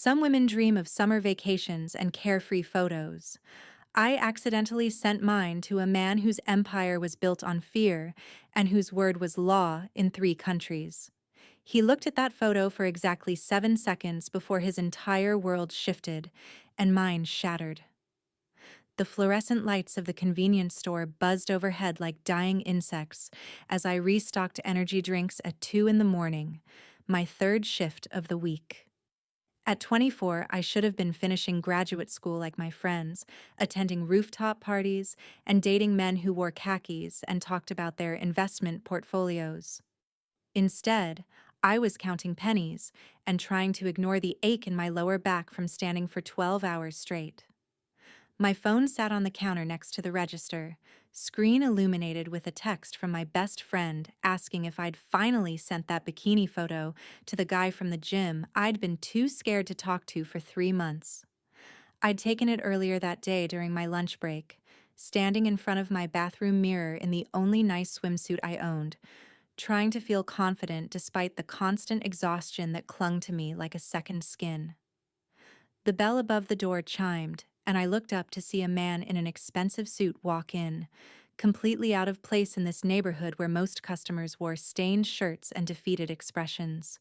Some women dream of summer vacations and carefree photos. I accidentally sent mine to a man whose empire was built on fear and whose word was law in 3 countries. He looked at that photo for exactly 7 seconds before his entire world shifted, and mine shattered. The fluorescent lights of the convenience store buzzed overhead like dying insects as I restocked energy drinks at 2 in the morning, my third shift of the week. At 24, I should have been finishing graduate school like my friends, attending rooftop parties, and dating men who wore khakis and talked about their investment portfolios. Instead, I was counting pennies and trying to ignore the ache in my lower back from standing for 12 hours straight. My phone sat on the counter next to the register, screen illuminated with a text from my best friend asking if I'd finally sent that bikini photo to the guy from the gym I'd been too scared to talk to for 3 months. I'd taken it earlier that day during my lunch break, standing in front of my bathroom mirror in the only nice swimsuit I owned, trying to feel confident despite the constant exhaustion that clung to me like a second skin. The bell above the door chimed, and I looked up to see a man in an expensive suit walk in, completely out of place in this neighborhood where most customers wore stained shirts and defeated expressions.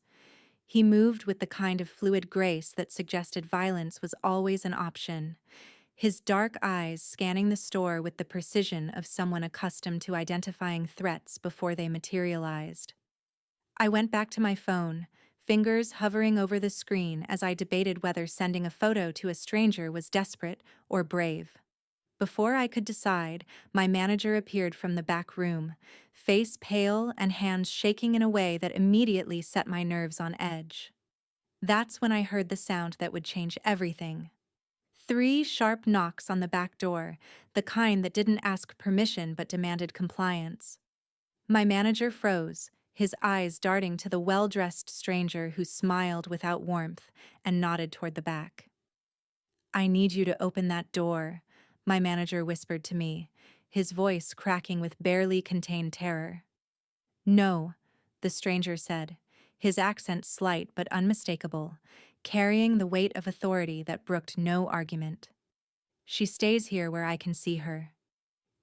He moved with the kind of fluid grace that suggested violence was always an option, his dark eyes scanning the store with the precision of someone accustomed to identifying threats before they materialized. I went back to my phone, fingers hovering over the screen as I debated whether sending a photo to a stranger was desperate or brave. Before I could decide, my manager appeared from the back room, face pale and hands shaking in a way that immediately set my nerves on edge. That's when I heard the sound that would change everything. 3 sharp knocks on the back door, the kind that didn't ask permission but demanded compliance. My manager froze, his eyes darting to the well-dressed stranger who smiled without warmth and nodded toward the back. "I need you to open that door," my manager whispered to me, his voice cracking with barely contained terror. "No," the stranger said, his accent slight but unmistakable, carrying the weight of authority that brooked no argument. "She stays here where I can see her.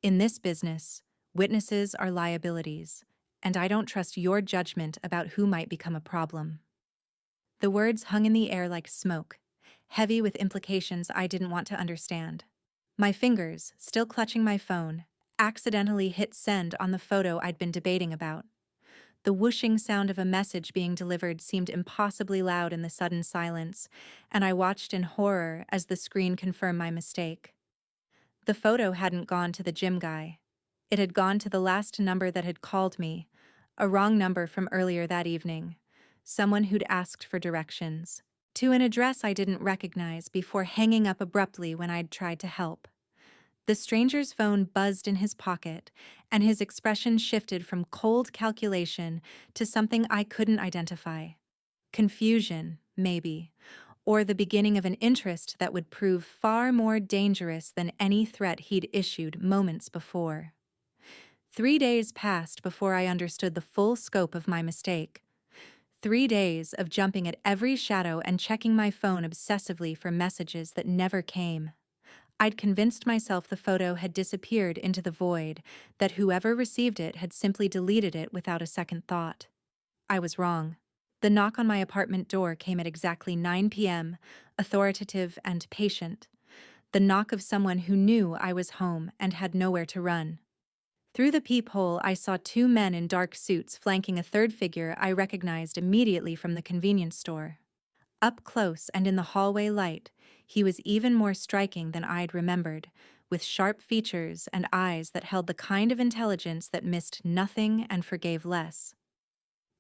In this business, witnesses are liabilities, and I don't trust your judgment about who might become a problem." The words hung in the air like smoke, heavy with implications I didn't want to understand. My fingers, still clutching my phone, accidentally hit send on the photo I'd been debating about. The whooshing sound of a message being delivered seemed impossibly loud in the sudden silence, and I watched in horror as the screen confirmed my mistake. The photo hadn't gone to the gym guy. It had gone to the last number that had called me, a wrong number from earlier that evening, someone who'd asked for directions, to an address I didn't recognize before hanging up abruptly when I'd tried to help. The stranger's phone buzzed in his pocket, and his expression shifted from cold calculation to something I couldn't identify. Confusion, maybe, or the beginning of an interest that would prove far more dangerous than any threat he'd issued moments before. 3 days passed before I understood the full scope of my mistake. 3 days of jumping at every shadow and checking my phone obsessively for messages that never came. I'd convinced myself the photo had disappeared into the void, that whoever received it had simply deleted it without a second thought. I was wrong. The knock on my apartment door came at exactly 9 p.m., authoritative and patient. The knock of someone who knew I was home and had nowhere to run. Through the peephole, I saw 2 men in dark suits flanking a third figure I recognized immediately from the convenience store. Up close and in the hallway light, he was even more striking than I'd remembered, with sharp features and eyes that held the kind of intelligence that missed nothing and forgave less.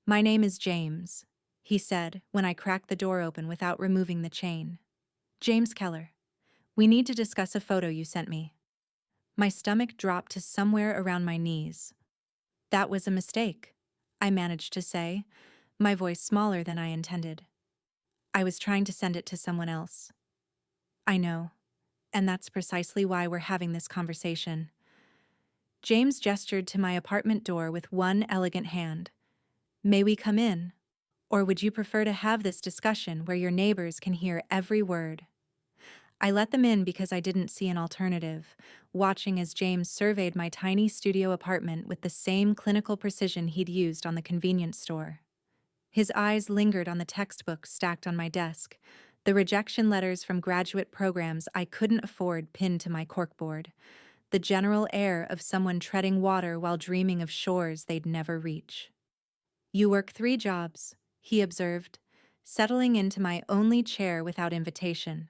"My name is James," he said when I cracked the door open without removing the chain. "James Keller. We need to discuss a photo you sent me." My stomach dropped to somewhere around my knees. "That was a mistake," I managed to say, my voice smaller than I intended. "I was trying to send it to someone else." "I know, and that's precisely why we're having this conversation." James gestured to my apartment door with one elegant hand. "May we come in?" Or would you prefer to have this discussion where your neighbors can hear every word? I let them in because I didn't see an alternative, watching as James surveyed my tiny studio apartment with the same clinical precision he'd used on the convenience store. His eyes lingered on the textbooks stacked on my desk, the rejection letters from graduate programs I couldn't afford pinned to my corkboard, the general air of someone treading water while dreaming of shores they'd never reach. You work 3 jobs, he observed, settling into my only chair without invitation.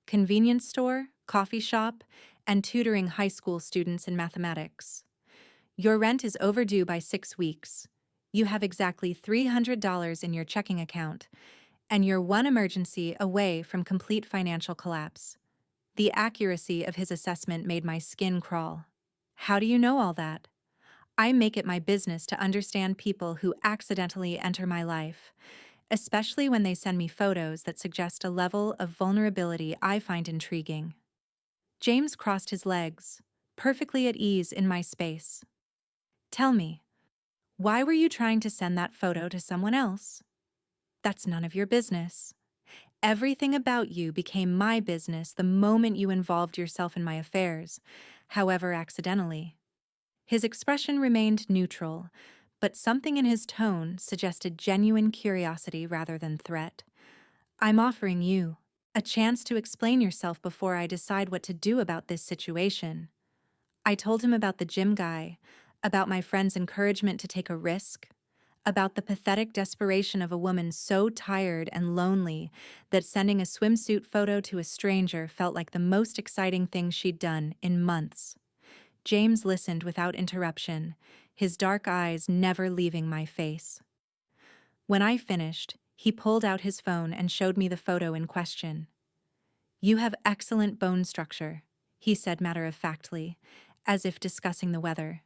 Convenience store, coffee shop, and tutoring high school students in mathematics. Your rent is overdue by 6 weeks. You have exactly $300 in your checking account, and you're one emergency away from complete financial collapse. The accuracy of his assessment made my skin crawl. How do you know all that? I make it my business to understand people who accidentally enter my life, especially when they send me photos that suggest a level of vulnerability I find intriguing. James crossed his legs, perfectly at ease in my space. Tell me, why were you trying to send that photo to someone else? That's none of your business. Everything about you became my business the moment you involved yourself in my affairs, however accidentally. His expression remained neutral, but something in his tone suggested genuine curiosity rather than threat. I'm offering you a chance to explain yourself before I decide what to do about this situation. I told him about the gym guy, about my friend's encouragement to take a risk, about the pathetic desperation of a woman so tired and lonely that sending a swimsuit photo to a stranger felt like the most exciting thing she'd done in months. James listened without interruption, his dark eyes never leaving my face. When I finished, he pulled out his phone and showed me the photo in question. You have excellent bone structure, he said matter-of-factly, as if discussing the weather.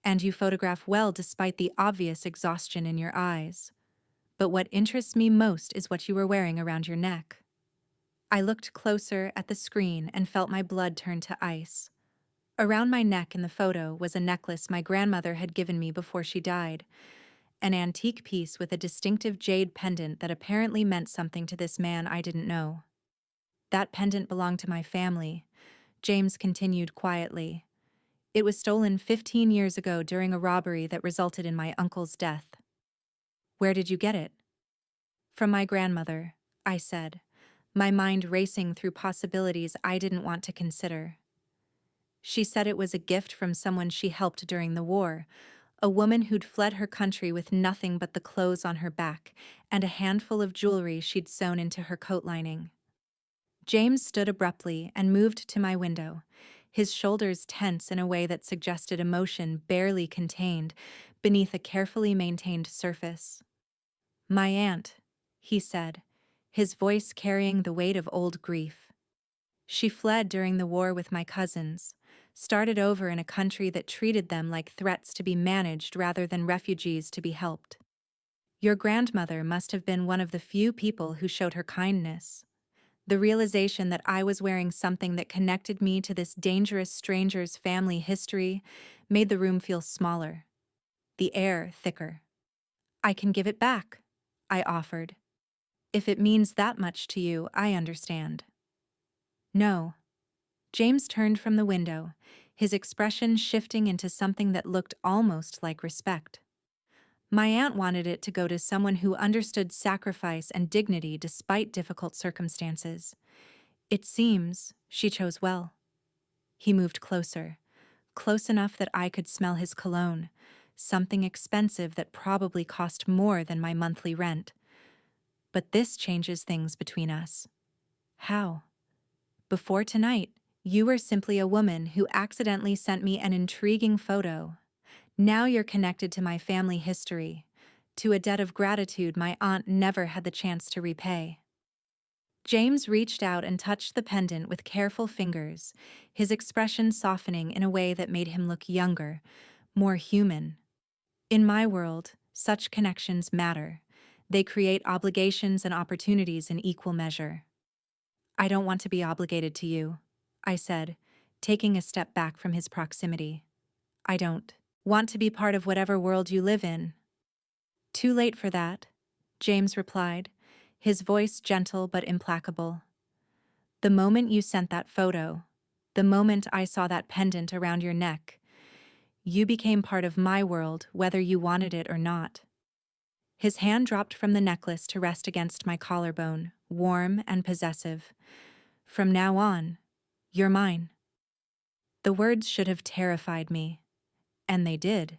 And you photograph well despite the obvious exhaustion in your eyes. But what interests me most is what you were wearing around your neck. I looked closer at the screen and felt my blood turn to ice. Around my neck in the photo was a necklace my grandmother had given me before she died, an antique piece with a distinctive jade pendant that apparently meant something to this man I didn't know. That pendant belonged to my family, James continued quietly. It was stolen 15 years ago during a robbery that resulted in my uncle's death. Where did you get it? From my grandmother, I said, my mind racing through possibilities I didn't want to consider. She said it was a gift from someone she helped during the war, a woman who'd fled her country with nothing but the clothes on her back and a handful of jewelry she'd sewn into her coat lining. James stood abruptly and moved to my window, his shoulders tense in a way that suggested emotion barely contained beneath a carefully maintained surface. My aunt, he said, his voice carrying the weight of old grief. She fled during the war with my cousins, started over in a country that treated them like threats to be managed rather than refugees to be helped. Your grandmother must have been one of the few people who showed her kindness. The realization that I was wearing something that connected me to this dangerous stranger's family history made the room feel smaller, the air thicker. I can give it back, I offered. If it means that much to you, I understand. No. James turned from the window, his expression shifting into something that looked almost like respect. My aunt wanted it to go to someone who understood sacrifice and dignity despite difficult circumstances. It seems she chose well. He moved closer, close enough that I could smell his cologne, something expensive that probably cost more than my monthly rent. But this changes things between us. How? Before tonight, you were simply a woman who accidentally sent me an intriguing photo. Now you're connected to my family history, to a debt of gratitude my aunt never had the chance to repay. James reached out and touched the pendant with careful fingers, his expression softening in a way that made him look younger, more human. In my world, such connections matter. They create obligations and opportunities in equal measure. I don't want to be obligated to you, I said, taking a step back from his proximity. I don't want to be part of whatever world you live in. Too late for that. James replied, his voice gentle but implacable. The moment you sent that photo, the moment I saw that pendant around your neck, you became part of my world whether you wanted it or not. His hand dropped from the necklace to rest against my collarbone, warm and possessive. From now on, you're mine. The words should have terrified me, and they did,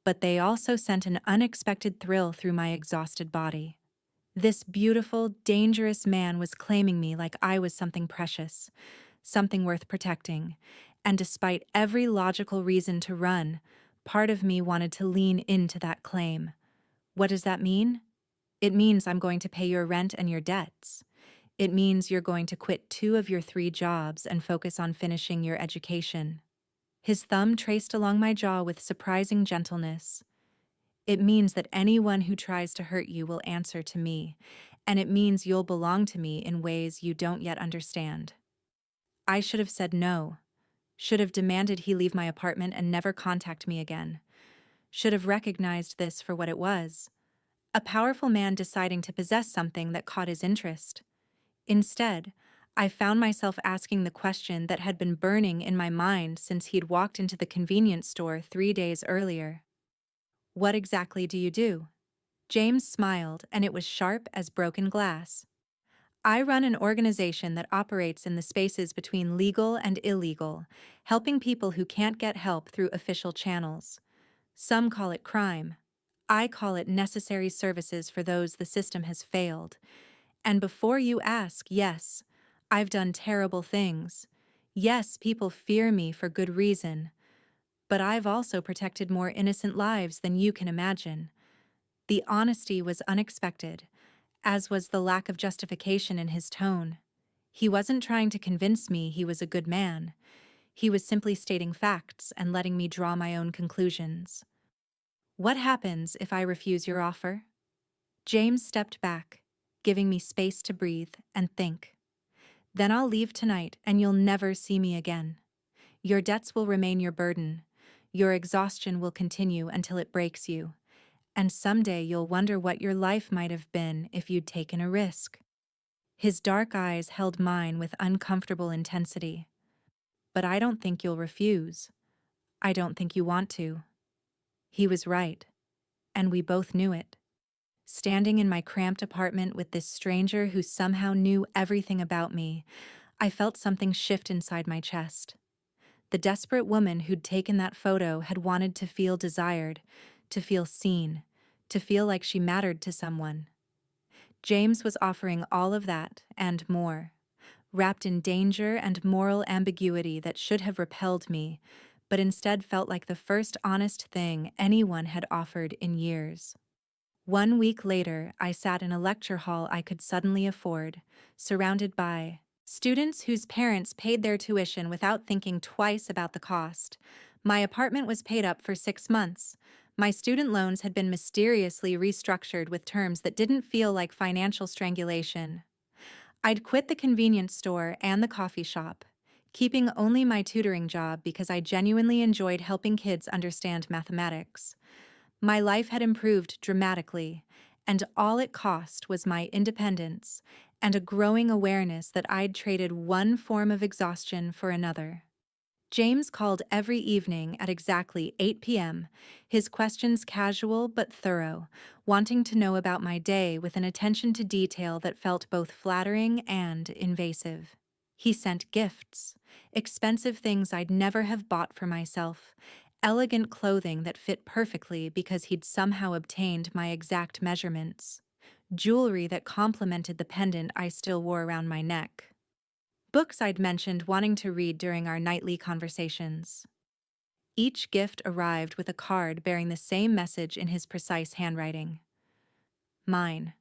but they also sent an unexpected thrill through my exhausted body. This beautiful, dangerous man was claiming me like I was something precious, something worth protecting, and despite every logical reason to run, part of me wanted to lean into that claim. What does that mean? It means I'm going to pay your rent and your debts. It means you're going to quit 2 of your 3 jobs and focus on finishing your education. His thumb traced along my jaw with surprising gentleness. It means that anyone who tries to hurt you will answer to me, and it means you'll belong to me in ways you don't yet understand. I should have said no, should have demanded he leave my apartment and never contact me again, should have recognized this for what it was, a powerful man deciding to possess something that caught his interest. Instead, I found myself asking the question that had been burning in my mind since he'd walked into the convenience store 3 days earlier. What exactly do you do? James smiled, and it was sharp as broken glass. I run an organization that operates in the spaces between legal and illegal, helping people who can't get help through official channels. Some call it crime. I call it necessary services for those the system has failed. And before you ask, yes, I've done terrible things. Yes, people fear me for good reason. But I've also protected more innocent lives than you can imagine. The honesty was unexpected, as was the lack of justification in his tone. He wasn't trying to convince me he was a good man. He was simply stating facts and letting me draw my own conclusions. What happens if I refuse your offer? James stepped back, giving me space to breathe and think. Then I'll leave tonight and you'll never see me again. Your debts will remain your burden. Your exhaustion will continue until it breaks you. And someday you'll wonder what your life might have been if you'd taken a risk. His dark eyes held mine with uncomfortable intensity. But I don't think you'll refuse. I don't think you want to. He was right, and we both knew it. Standing in my cramped apartment with this stranger who somehow knew everything about me, I felt something shift inside my chest. The desperate woman who'd taken that photo had wanted to feel desired, to feel seen, to feel like she mattered to someone. James was offering all of that and more, wrapped in danger and moral ambiguity that should have repelled me, but instead felt like the first honest thing anyone had offered in years. 1 week later, I sat in a lecture hall I could suddenly afford, surrounded by students whose parents paid their tuition without thinking twice about the cost. My apartment was paid up for 6 months. My student loans had been mysteriously restructured with terms that didn't feel like financial strangulation. I'd quit the convenience store and the coffee shop, keeping only my tutoring job because I genuinely enjoyed helping kids understand mathematics. My life had improved dramatically, and all it cost was my independence and a growing awareness that I'd traded one form of exhaustion for another. James called every evening at exactly 8 p.m., his questions casual but thorough, wanting to know about my day with an attention to detail that felt both flattering and invasive. He sent gifts, expensive things I'd never have bought for myself, elegant clothing that fit perfectly because he'd somehow obtained my exact measurements, jewelry that complemented the pendant I still wore around my neck. Books I'd mentioned wanting to read during our nightly conversations. Each gift arrived with a card bearing the same message in his precise handwriting. Mine.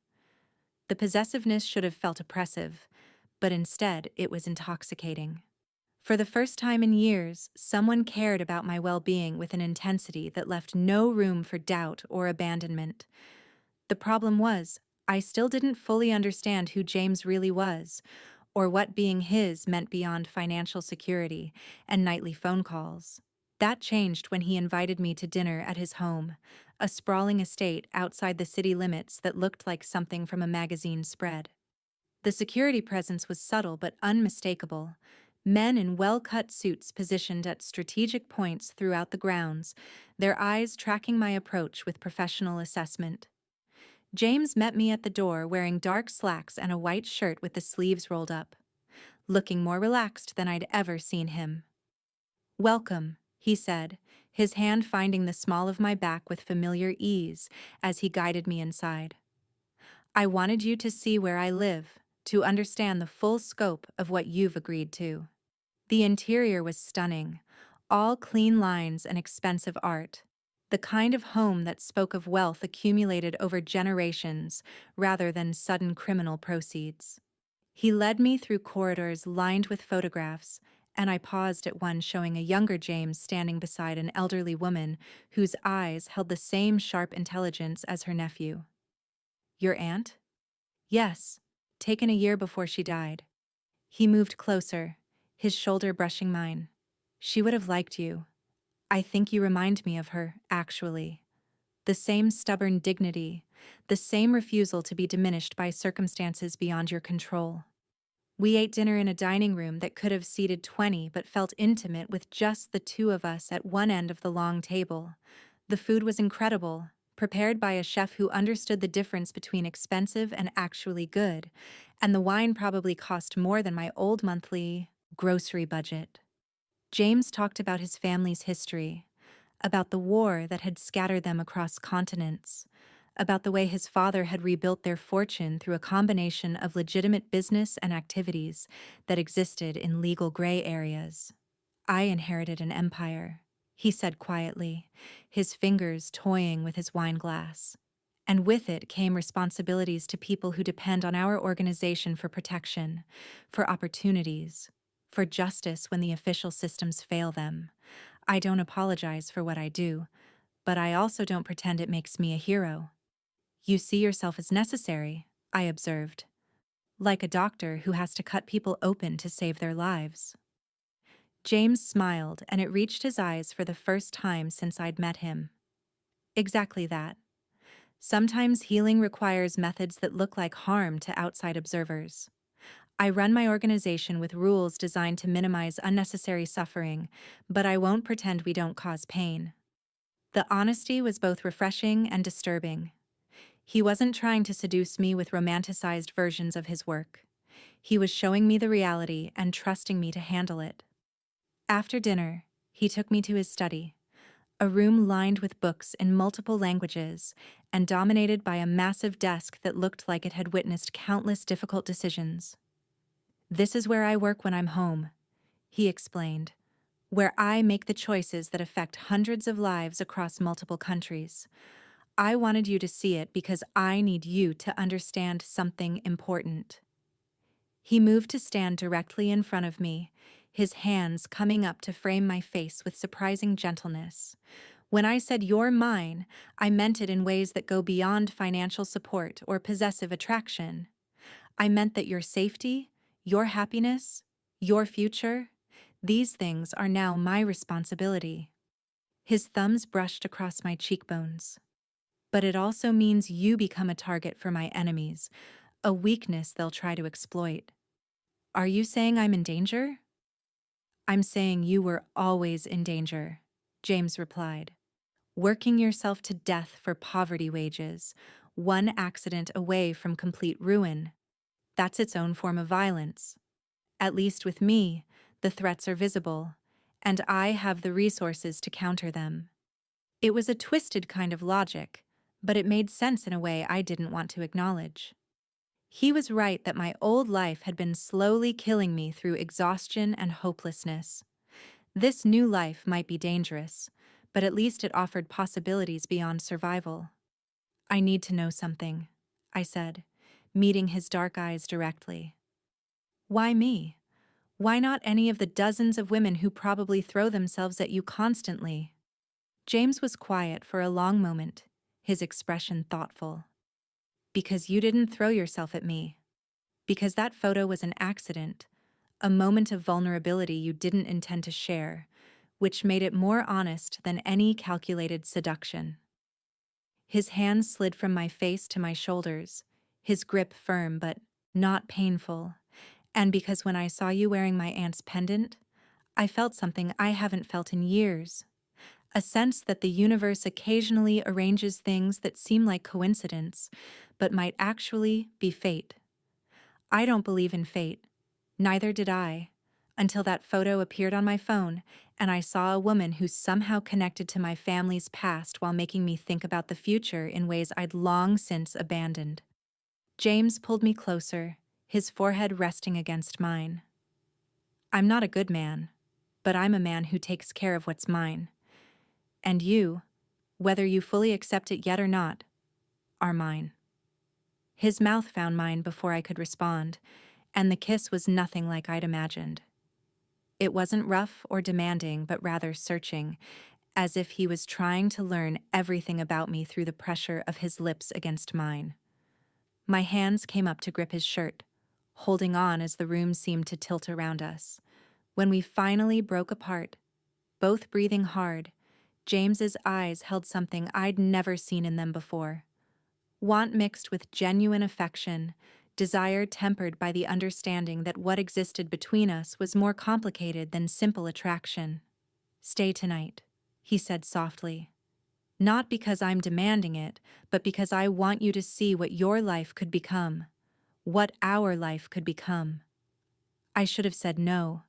The possessiveness should have felt oppressive, but instead it was intoxicating. For the first time in years, someone cared about my well-being with an intensity that left no room for doubt or abandonment. The problem was, I still didn't fully understand who James really was, or what being his meant beyond financial security and nightly phone calls. That changed when he invited me to dinner at his home, a sprawling estate outside the city limits that looked like something from a magazine spread. The security presence was subtle but unmistakable. Men in well-cut suits positioned at strategic points throughout the grounds, their eyes tracking my approach with professional assessment. James met me at the door wearing dark slacks and a white shirt with the sleeves rolled up, looking more relaxed than I'd ever seen him. "Welcome," he said, his hand finding the small of my back with familiar ease as he guided me inside. "I wanted you to see where I live, to understand the full scope of what you've agreed to." The interior was stunning, all clean lines and expensive art, the kind of home that spoke of wealth accumulated over generations rather than sudden criminal proceeds. He led me through corridors lined with photographs, and I paused at one showing a younger James standing beside an elderly woman whose eyes held the same sharp intelligence as her nephew. "Your aunt?" "Yes, taken a year before she died." He moved closer, his shoulder brushing mine. "She would have liked you. I think you remind me of her, actually. The same stubborn dignity, the same refusal to be diminished by circumstances beyond your control." We ate dinner in a dining room that could have seated 20 but felt intimate with just the two of us at one end of the long table. The food was incredible, prepared by a chef who understood the difference between expensive and actually good, and the wine probably cost more than my old monthly grocery budget. James talked about his family's history, about the war that had scattered them across continents, about the way his father had rebuilt their fortune through a combination of legitimate business and activities that existed in legal gray areas. "I inherited an empire," he said quietly, his fingers toying with his wine glass. "And with it came responsibilities to people who depend on our organization for protection, for opportunities, for justice when the official systems fail them. I don't apologize for what I do, but I also don't pretend it makes me a hero." "You see yourself as necessary," I observed, "like a doctor who has to cut people open to save their lives." James smiled, and it reached his eyes for the first time since I'd met him. "Exactly that. Sometimes healing requires methods that look like harm to outside observers. I run my organization with rules designed to minimize unnecessary suffering, but I won't pretend we don't cause pain." The honesty was both refreshing and disturbing. He wasn't trying to seduce me with romanticized versions of his work. He was showing me the reality and trusting me to handle it. After dinner, he took me to his study, a room lined with books in multiple languages and dominated by a massive desk that looked like it had witnessed countless difficult decisions. "This is where I work when I'm home," he explained, "where I make the choices that affect hundreds of lives across multiple countries. I wanted you to see it because I need you to understand something important." He moved to stand directly in front of me, his hands coming up to frame my face with surprising gentleness. "When I said you're mine, I meant it in ways that go beyond financial support or possessive attraction. I meant that your safety, your happiness, your future, these things are now my responsibility." His thumbs brushed across my cheekbones. "But it also means you become a target for my enemies, a weakness they'll try to exploit." "Are you saying I'm in danger?" "I'm saying you were always in danger," James replied. "Working yourself to death for poverty wages, one accident away from complete ruin. That's its own form of violence. At least with me, the threats are visible, and I have the resources to counter them." It was a twisted kind of logic, but it made sense in a way I didn't want to acknowledge. He was right that my old life had been slowly killing me through exhaustion and hopelessness. This new life might be dangerous, but at least it offered possibilities beyond survival. "I need to know something," I said, meeting his dark eyes directly. "Why me? Why not any of the dozens of women who probably throw themselves at you constantly?" James was quiet for a long moment, his expression thoughtful. "Because you didn't throw yourself at me. Because that photo was an accident, a moment of vulnerability you didn't intend to share, which made it more honest than any calculated seduction. His hands slid from my face to my shoulders, his grip firm but not painful. And because when I saw you wearing my aunt's pendant, I felt something I haven't felt in years. A sense that the universe occasionally arranges things that seem like coincidence, but might actually be fate. I don't believe in fate. Neither did I, until that photo appeared on my phone and I saw a woman who somehow connected to my family's past while making me think about the future in ways I'd long since abandoned. James pulled me closer, his forehead resting against mine. I'm not a good man, but I'm a man who takes care of what's mine. And you, whether you fully accept it yet or not, are mine. His mouth found mine before I could respond, and the kiss was nothing like I'd imagined. It wasn't rough or demanding, but rather searching, as if he was trying to learn everything about me through the pressure of his lips against mine. My hands came up to grip his shirt, holding on as the room seemed to tilt around us. When we finally broke apart, both breathing hard, James's eyes held something I'd never seen in them before. Want mixed with genuine affection, desire tempered by the understanding that what existed between us was more complicated than simple attraction. Stay tonight, he said softly. Not because I'm demanding it, but because I want you to see what your life could become, what our life could become. I should have said no,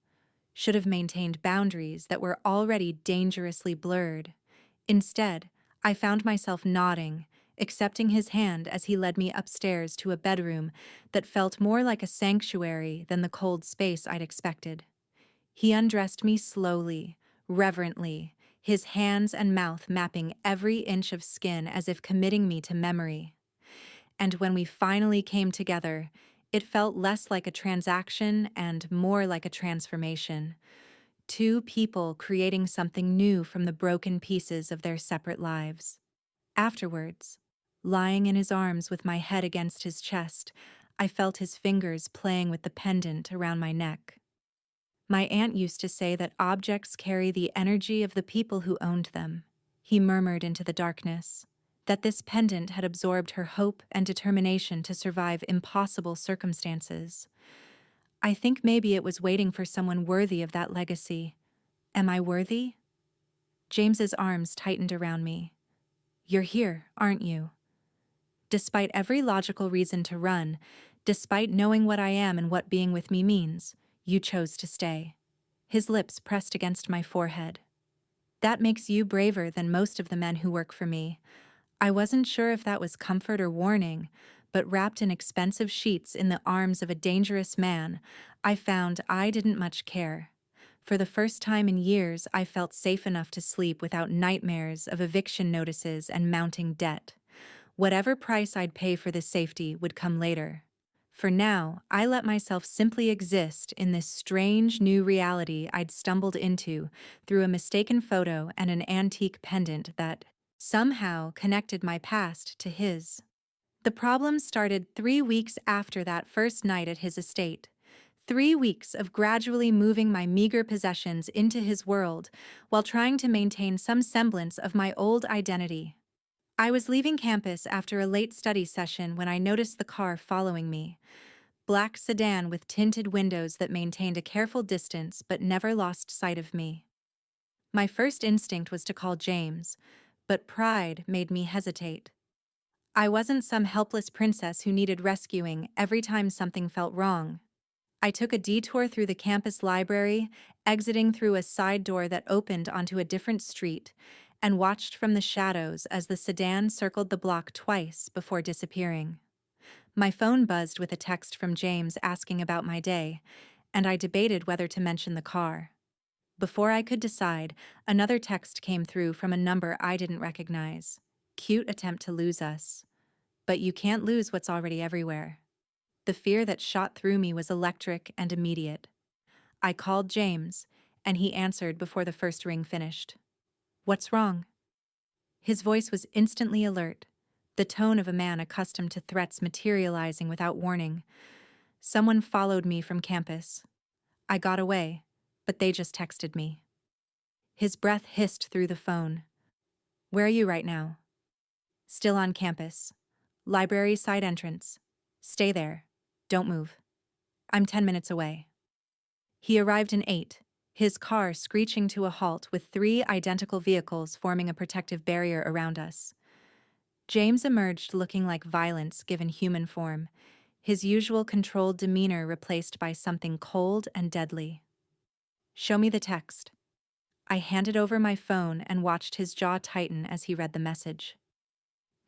should have maintained boundaries that were already dangerously blurred. Instead, I found myself nodding, accepting his hand as he led me upstairs to a bedroom that felt more like a sanctuary than the cold space I'd expected. He undressed me slowly, reverently, his hands and mouth mapping every inch of skin as if committing me to memory. And when we finally came together, it felt less like a transaction and more like a transformation. Two people creating something new from the broken pieces of their separate lives. Afterwards, lying in his arms with my head against his chest, I felt his fingers playing with the pendant around my neck. My aunt used to say that objects carry the energy of the people who owned them. He murmured into the darkness, that this pendant had absorbed her hope and determination to survive impossible circumstances. I think maybe it was waiting for someone worthy of that legacy. Am I worthy? James's arms tightened around me. You're here, aren't you? Despite every logical reason to run, despite knowing what I am and what being with me means, you chose to stay. His lips pressed against my forehead. That makes you braver than most of the men who work for me. I wasn't sure if that was comfort or warning, but wrapped in expensive sheets in the arms of a dangerous man, I found I didn't much care. For the first time in years, I felt safe enough to sleep without nightmares of eviction notices and mounting debt. Whatever price I'd pay for this safety would come later. For now, I let myself simply exist in this strange new reality I'd stumbled into through a mistaken photo and an antique pendant that somehow connected my past to his. The problem started 3 weeks after that first night at his estate. 3 weeks of gradually moving my meager possessions into his world while trying to maintain some semblance of my old identity. I was leaving campus after a late study session when I noticed the car following me. Black sedan with tinted windows that maintained a careful distance but never lost sight of me. My first instinct was to call James, but pride made me hesitate. I wasn't some helpless princess who needed rescuing every time something felt wrong. I took a detour through the campus library, exiting through a side door that opened onto a different street, and watched from the shadows as the sedan circled the block twice before disappearing. My phone buzzed with a text from James asking about my day, and I debated whether to mention the car. Before I could decide, another text came through from a number I didn't recognize. Cute attempt to lose us. But you can't lose what's already everywhere. The fear that shot through me was electric and immediate. I called James, and he answered before the first ring finished. What's wrong? His voice was instantly alert, the tone of a man accustomed to threats materializing without warning. Someone followed me from campus. I got away, but they just texted me. His breath hissed through the phone. Where are you right now? Still on campus. Library side entrance. Stay there. Don't move. I'm 10 minutes away. He arrived in 8, his car screeching to a halt with 3 identical vehicles forming a protective barrier around us. James emerged looking like violence given human form, his usual controlled demeanor replaced by something cold and deadly. Show me the text. I handed over my phone and watched his jaw tighten as he read the message.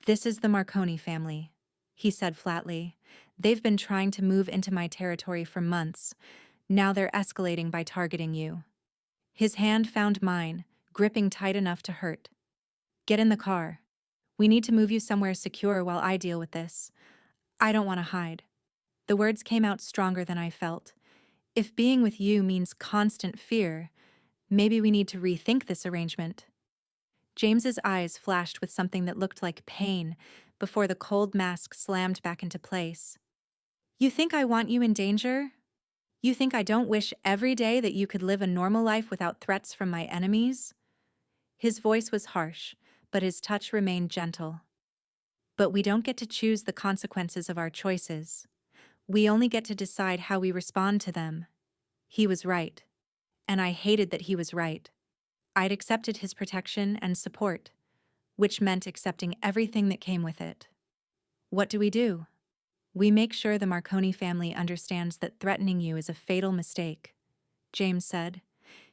This is the Marconi family, he said flatly. They've been trying to move into my territory for months. Now they're escalating by targeting you. His hand found mine, gripping tight enough to hurt. Get in the car. We need to move you somewhere secure while I deal with this. I don't want to hide. The words came out stronger than I felt. If being with you means constant fear, maybe we need to rethink this arrangement. James's eyes flashed with something that looked like pain before the cold mask slammed back into place. You think I want you in danger? You think I don't wish every day that you could live a normal life without threats from my enemies? His voice was harsh, but his touch remained gentle. But we don't get to choose the consequences of our choices. We only get to decide how we respond to them. He was right. And I hated that he was right. I'd accepted his protection and support, which meant accepting everything that came with it. What do? We make sure the Marconi family understands that threatening you is a fatal mistake, James said,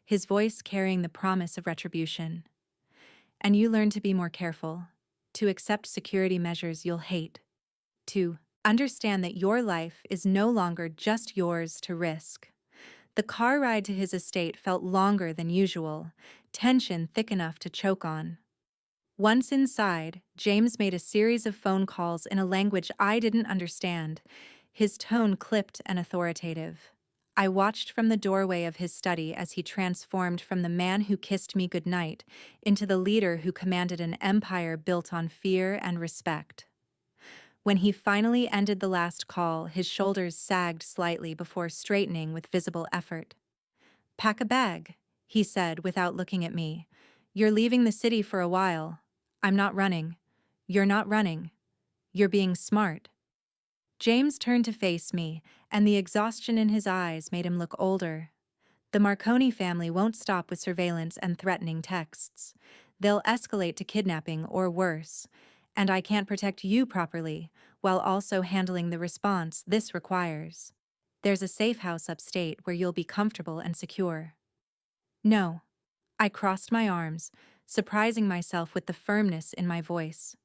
his voice carrying the promise of retribution. And you learn to be more careful, to accept security measures you'll hate, to understand that your life is no longer just yours to risk. The car ride to his estate felt longer than usual, tension thick enough to choke on. Once inside, James made a series of phone calls in a language I didn't understand, his tone clipped and authoritative. I watched from the doorway of his study as he transformed from the man who kissed me goodnight into the leader who commanded an empire built on fear and respect. When he finally ended the last call, his shoulders sagged slightly before straightening with visible effort. Pack a bag, he said without looking at me. You're leaving the city for a while. I'm not running. You're not running. You're being smart. James turned to face me, and the exhaustion in his eyes made him look older. The Marconi family won't stop with surveillance and threatening texts. They'll escalate to kidnapping or worse, and I can't protect you properly while also handling the response this requires. There's a safe house upstate where you'll be comfortable and secure. No. I crossed my arms, surprising myself with the firmness in my voice.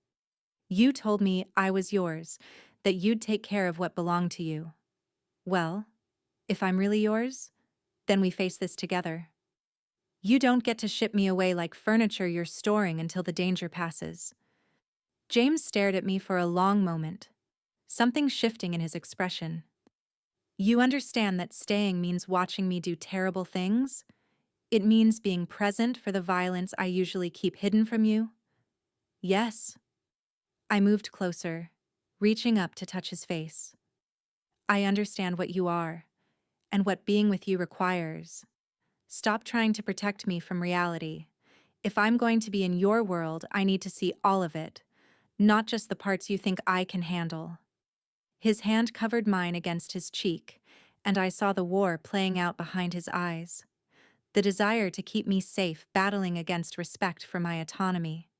You told me I was yours, that you'd take care of what belonged to you. Well, if I'm really yours, then we face this together. You don't get to ship me away like furniture you're storing until the danger passes. James stared at me for a long moment, something shifting in his expression. You understand that staying means watching me do terrible things? It means being present for the violence I usually keep hidden from you? Yes. I moved closer, reaching up to touch his face. I understand what you are, and what being with you requires. Stop trying to protect me from reality. If I'm going to be in your world, I need to see all of it, not just the parts you think I can handle. His hand covered mine against his cheek, and I saw the war playing out behind his eyes. The desire to keep me safe battling against respect for my autonomy.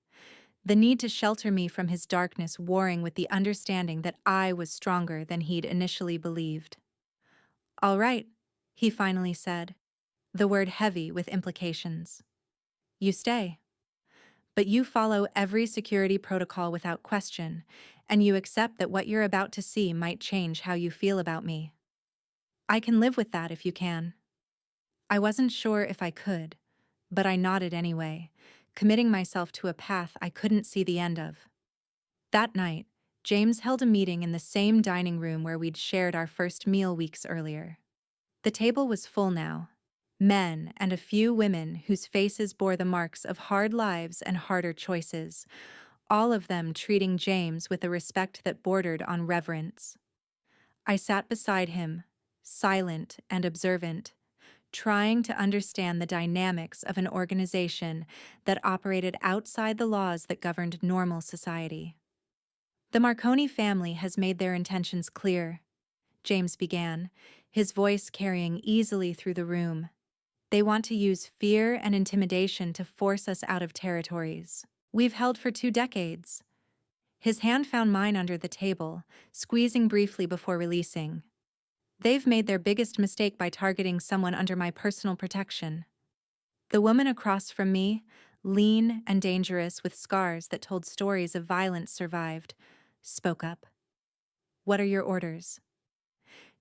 The need to shelter me from his darkness warring with the understanding that I was stronger than he'd initially believed. All right, he finally said, the word heavy with implications. You stay. But you follow every security protocol without question, and you accept that what you're about to see might change how you feel about me. I can live with that if you can. I wasn't sure if I could, but I nodded anyway, committing myself to a path I couldn't see the end of. That night, James held a meeting in the same dining room where we'd shared our first meal weeks earlier. The table was full now. Men and a few women whose faces bore the marks of hard lives and harder choices, all of them treating James with a respect that bordered on reverence. I sat beside him, silent and observant, trying to understand the dynamics of an organization that operated outside the laws that governed normal society. The Marconi family has made their intentions clear, James began, his voice carrying easily through the room. They want to use fear and intimidation to force us out of territories we've held for 2 decades. His hand found mine under the table, squeezing briefly before releasing. They've made their biggest mistake by targeting someone under my personal protection. The woman across from me, lean and dangerous with scars that told stories of violence survived, spoke up. What are your orders?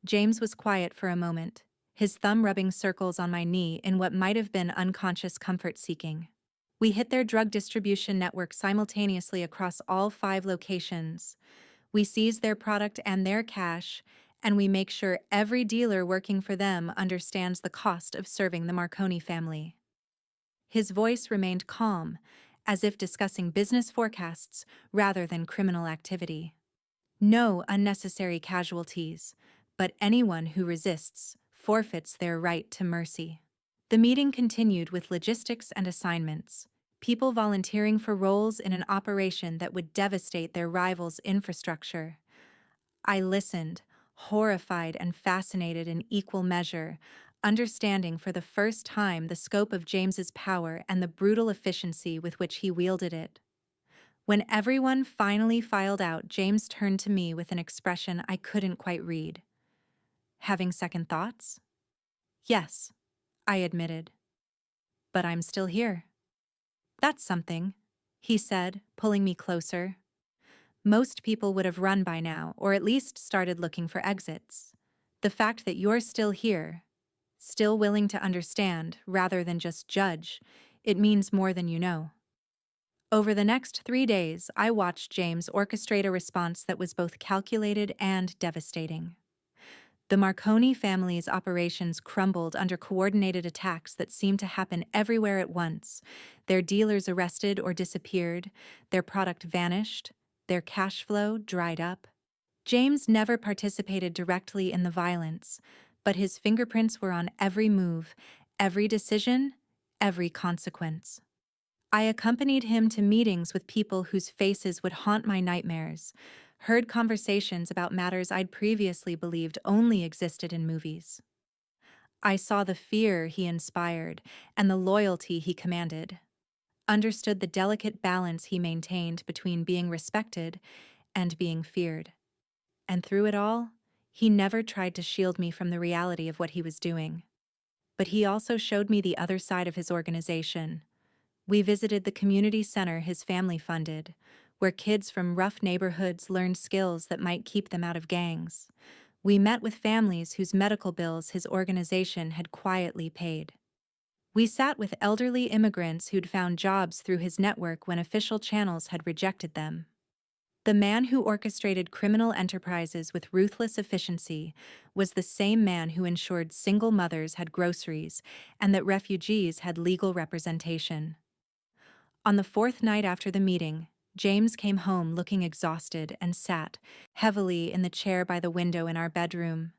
James was quiet for a moment, his thumb rubbing circles on my knee in what might have been unconscious comfort-seeking. We hit their drug distribution network simultaneously across all 5 locations. We seize their product and their cash, and we make sure every dealer working for them understands the cost of serving the Marconi family. His voice remained calm, as if discussing business forecasts rather than criminal activity. No unnecessary casualties, but anyone who resists forfeits their right to mercy. The meeting continued with logistics and assignments, people volunteering for roles in an operation that would devastate their rivals' infrastructure. I listened, horrified and fascinated in equal measure, understanding for the first time the scope of James's power and the brutal efficiency with which he wielded it. When everyone finally filed out, James turned to me with an expression I couldn't quite read. Having second thoughts? Yes, I admitted. But I'm still here. That's something, he said, pulling me closer. Most people would have run by now, or at least started looking for exits. The fact that you're still here, still willing to understand rather than just judge, it means more than you know. Over the next 3 days, I watched James orchestrate a response that was both calculated and devastating. The Marconi family's operations crumbled under coordinated attacks that seemed to happen everywhere at once. Their dealers arrested or disappeared, their product vanished, their cash flow dried up. James never participated directly in the violence, but his fingerprints were on every move, every decision, every consequence. I accompanied him to meetings with people whose faces would haunt my nightmares, heard conversations about matters I'd previously believed only existed in movies. I saw the fear he inspired and the loyalty he commanded, understood the delicate balance he maintained between being respected and being feared. And through it all, he never tried to shield me from the reality of what he was doing. But he also showed me the other side of his organization. We visited the community center his family funded, where kids from rough neighborhoods learned skills that might keep them out of gangs. We met with families whose medical bills his organization had quietly paid. We sat with elderly immigrants who'd found jobs through his network when official channels had rejected them. The man who orchestrated criminal enterprises with ruthless efficiency was the same man who ensured single mothers had groceries and that refugees had legal representation. On the 4th night after the meeting, James came home looking exhausted and sat heavily in the chair by the window in our bedroom.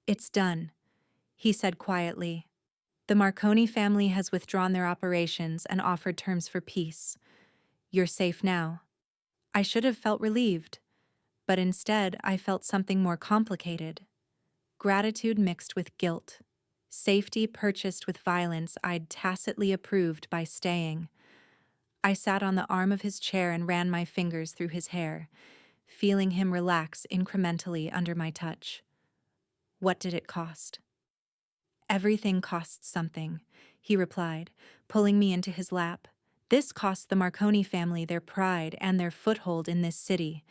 It's done, he said quietly. The Marconi family has withdrawn their operations and offered terms for peace. You're safe now. I should have felt relieved, but instead I felt something more complicated. Gratitude mixed with guilt. Safety purchased with violence I'd tacitly approved by staying. I sat on the arm of his chair and ran my fingers through his hair, feeling him relax incrementally under my touch. What did it cost? Everything costs something, he replied, pulling me into his lap. This cost the Marconi family their pride and their foothold in this city.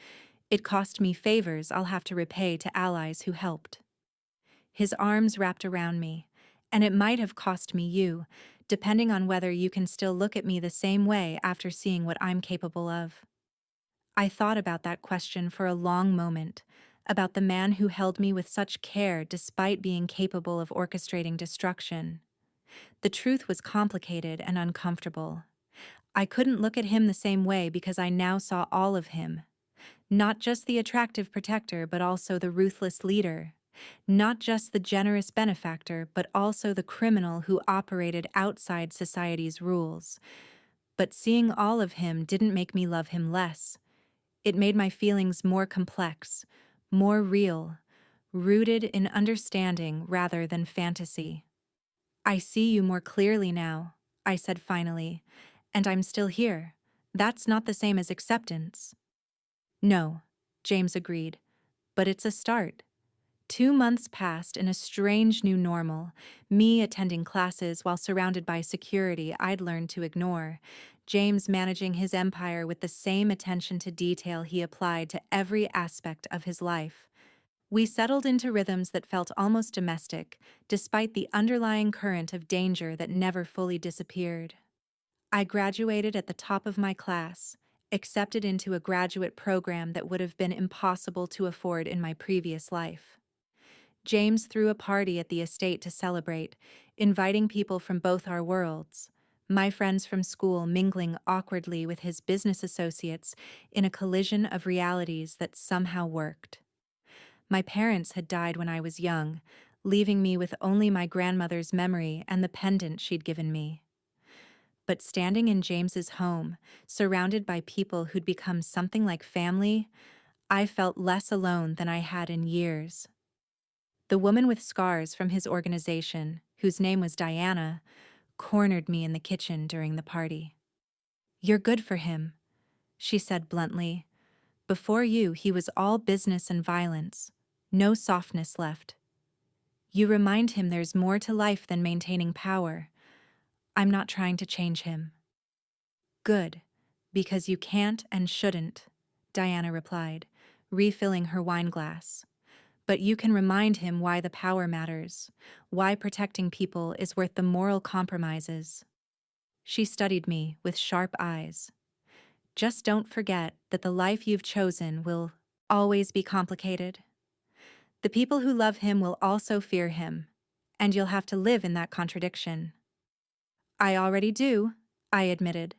It cost me favors I'll have to repay to allies who helped. His arms wrapped around me, and it might have cost me you, depending on whether you can still look at me the same way after seeing what I'm capable of. I thought about that question for a long moment, about the man who held me with such care despite being capable of orchestrating destruction. The truth was complicated and uncomfortable. I couldn't look at him the same way because I now saw all of him. Not just the attractive protector, but also the ruthless leader, Not just the generous benefactor, but also the criminal who operated outside society's rules. But seeing all of him didn't make me love him less. It made my feelings more complex, more real, rooted in understanding rather than fantasy. I see you more clearly now, I said finally, and I'm still here. That's not the same as acceptance. No, James agreed, but it's a start. 2 months passed in a strange new normal, me attending classes while surrounded by security I'd learned to ignore, James managing his empire with the same attention to detail he applied to every aspect of his life. We settled into rhythms that felt almost domestic, despite the underlying current of danger that never fully disappeared. I graduated at the top of my class, accepted into a graduate program that would have been impossible to afford in my previous life. James threw a party at the estate to celebrate, inviting people from both our worlds, my friends from school mingling awkwardly with his business associates in a collision of realities that somehow worked. My parents had died when I was young, leaving me with only my grandmother's memory and the pendant she'd given me. But standing in James's home, surrounded by people who'd become something like family, I felt less alone than I had in years. The woman with scars from his organization, whose name was Diana, cornered me in the kitchen during the party. "You're good for him," she said bluntly. "Before you, he was all business and violence. No softness left. You remind him there's more to life than maintaining power. I'm not trying to change him." "Good, because you can't and shouldn't," Diana replied, refilling her wine glass. "But you can remind him why the power matters, why protecting people is worth the moral compromises." She studied me with sharp eyes. "Just don't forget that the life you've chosen will always be complicated. The people who love him will also fear him, and you'll have to live in that contradiction." "I already do," I admitted.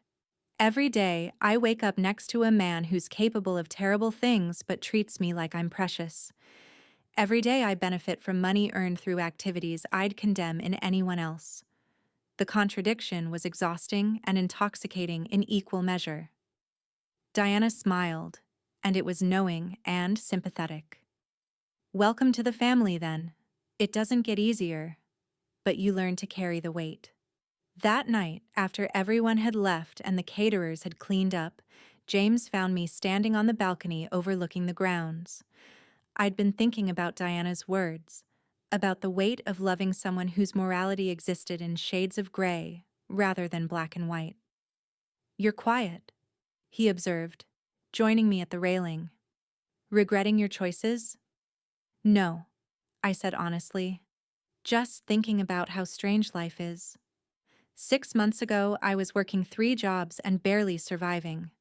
"Every day, I wake up next to a man who's capable of terrible things but treats me like I'm precious. Every day I benefit from money earned through activities I'd condemn in anyone else." The contradiction was exhausting and intoxicating in equal measure. Diana smiled, and it was knowing and sympathetic. "Welcome to the family, then. It doesn't get easier, but you learn to carry the weight." That night, after everyone had left and the caterers had cleaned up, James found me standing on the balcony overlooking the grounds. I'd been thinking about Diana's words, about the weight of loving someone whose morality existed in shades of gray rather than black and white. "You're quiet," he observed, joining me at the railing. "Regretting your choices?" "No," I said honestly. "Just thinking about how strange life is. 6 months ago, I was working 3 jobs and barely surviving.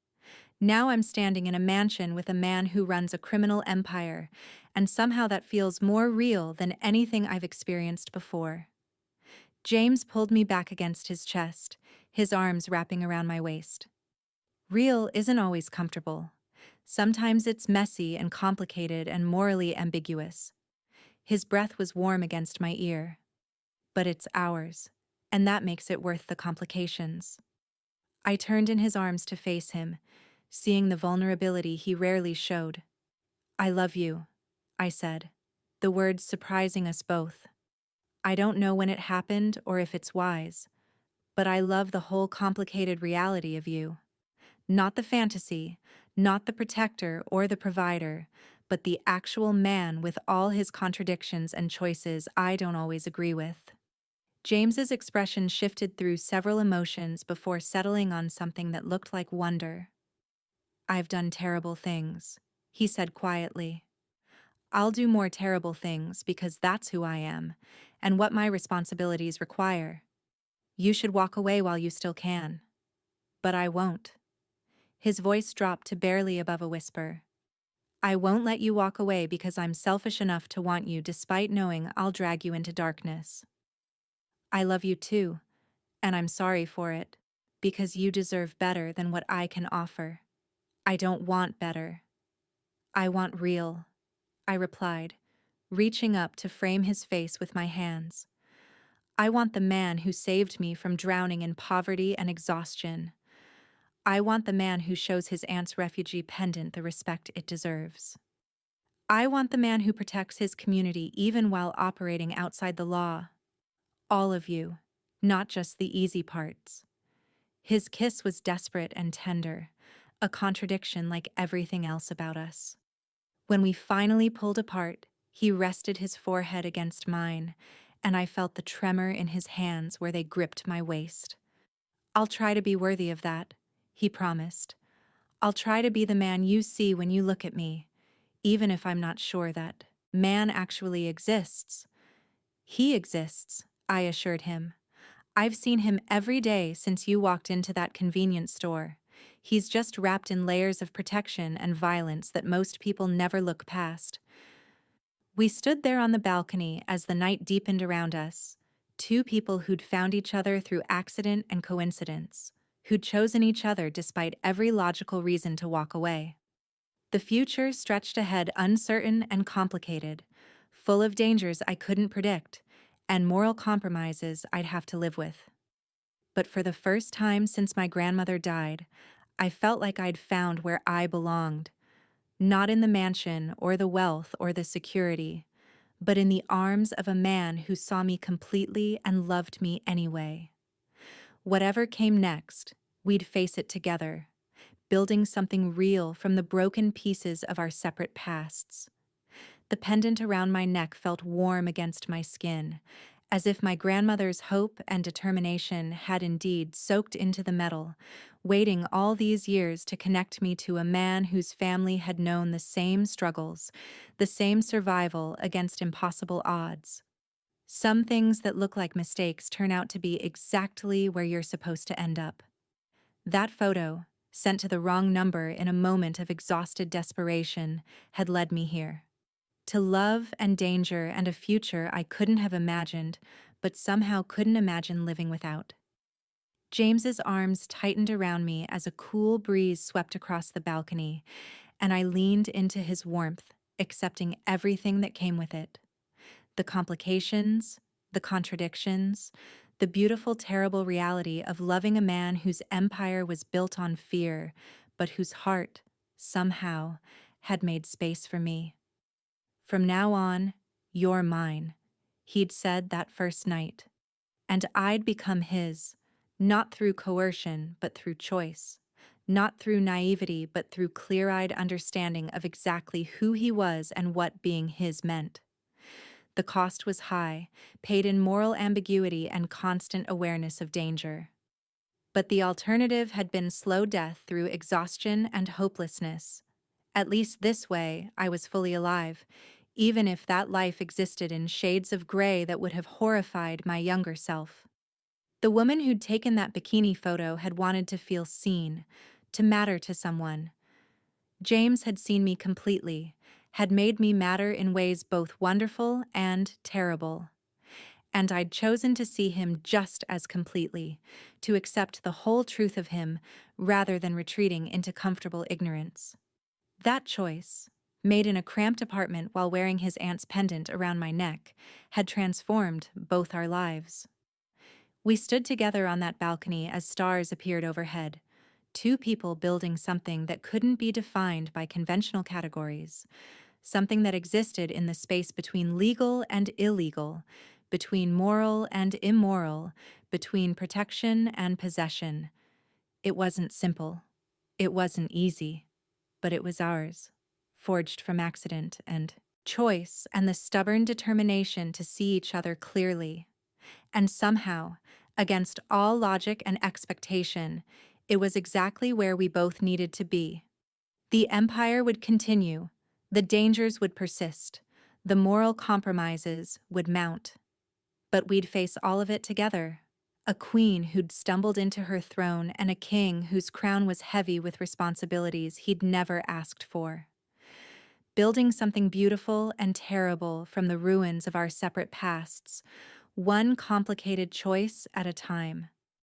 Now I'm standing in a mansion with a man who runs a criminal empire, and somehow that feels more real than anything I've experienced before." James pulled me back against his chest, his arms wrapping around my waist. "Real isn't always comfortable. Sometimes it's messy and complicated and morally ambiguous." His breath was warm against my ear. "But it's ours, and that makes it worth the complications." I turned in his arms to face him, seeing the vulnerability he rarely showed. "I love you," I said, the words surprising us both. "I don't know when it happened or if it's wise, but I love the whole complicated reality of you. Not the fantasy, not the protector or the provider, but the actual man with all his contradictions and choices I don't always agree with." James's expression shifted through several emotions before settling on something that looked like wonder. "I've done terrible things," he said quietly. "I'll do more terrible things because that's who I am and what my responsibilities require. You should walk away while you still can." "But I won't." His voice dropped to barely above a whisper. "I won't let you walk away because I'm selfish enough to want you despite knowing I'll drag you into darkness. I love you too, and I'm sorry for it, because you deserve better than what I can offer." "I don't want better. I want real," I replied, reaching up to frame his face with my hands. I want the man who saved me from drowning in poverty and exhaustion. I want the man who shows his aunt's refugee pendant the respect it deserves. I want the man who protects his community even while operating outside the law. All of you, not just the easy parts. His kiss was desperate and tender, a contradiction like everything else about us. When we finally pulled apart, he rested his forehead against mine, and I felt the tremor in his hands where they gripped my waist. "I'll try to be worthy of that," he promised. "I'll try to be the man you see when you look at me, even if I'm not sure that man actually exists." "He exists," I assured him. "I've seen him every day since you walked into that convenience store. He's just wrapped in layers of protection and violence that most people never look past." We stood there on the balcony as the night deepened around us, two people who'd found each other through accident and coincidence, who'd chosen each other despite every logical reason to walk away. The future stretched ahead uncertain and complicated, full of dangers I couldn't predict, and moral compromises I'd have to live with. But for the first time since my grandmother died, I felt like I'd found where I belonged, not in the mansion or the wealth or the security, but in the arms of a man who saw me completely and loved me anyway. Whatever came next, we'd face it together, building something real from the broken pieces of our separate pasts. The pendant around my neck felt warm against my skin, as if my grandmother's hope and determination had indeed soaked into the metal, waiting all these years to connect me to a man whose family had known the same struggles, the same survival against impossible odds. Some things that look like mistakes turn out to be exactly where you're supposed to end up. That photo, sent to the wrong number in a moment of exhausted desperation, had led me here. To love and danger and a future I couldn't have imagined, but somehow couldn't imagine living without. James's arms tightened around me as a cool breeze swept across the balcony, and I leaned into his warmth, accepting everything that came with it. The complications, the contradictions, the beautiful, terrible reality of loving a man whose empire was built on fear, but whose heart, somehow, had made space for me. "From now on, you're mine," he'd said that first night. And I'd become his, not through coercion, but through choice. Not through naivety, but through clear-eyed understanding of exactly who he was and what being his meant. The cost was high, paid in moral ambiguity and constant awareness of danger. But the alternative had been slow death through exhaustion and hopelessness. At least this way, I was fully alive, even if that life existed in shades of gray that would have horrified my younger self. The woman who'd taken that bikini photo had wanted to feel seen, to matter to someone. James had seen me completely, had made me matter in ways both wonderful and terrible. And I'd chosen to see him just as completely, to accept the whole truth of him rather than retreating into comfortable ignorance. That choice, made in a cramped apartment while wearing his aunt's pendant around my neck, had transformed both our lives. We stood together on that balcony as stars appeared overhead, two people building something that couldn't be defined by conventional categories, something that existed in the space between legal and illegal, between moral and immoral, between protection and possession. It wasn't simple. It wasn't easy. But it was ours, forged from accident and choice and the stubborn determination to see each other clearly. And somehow, against all logic and expectation, it was exactly where we both needed to be. The empire would continue, the dangers would persist, the moral compromises would mount. But we'd face all of it together. A queen who'd stumbled into her throne and a king whose crown was heavy with responsibilities he'd never asked for. Building something beautiful and terrible from the ruins of our separate pasts, one complicated choice at a time.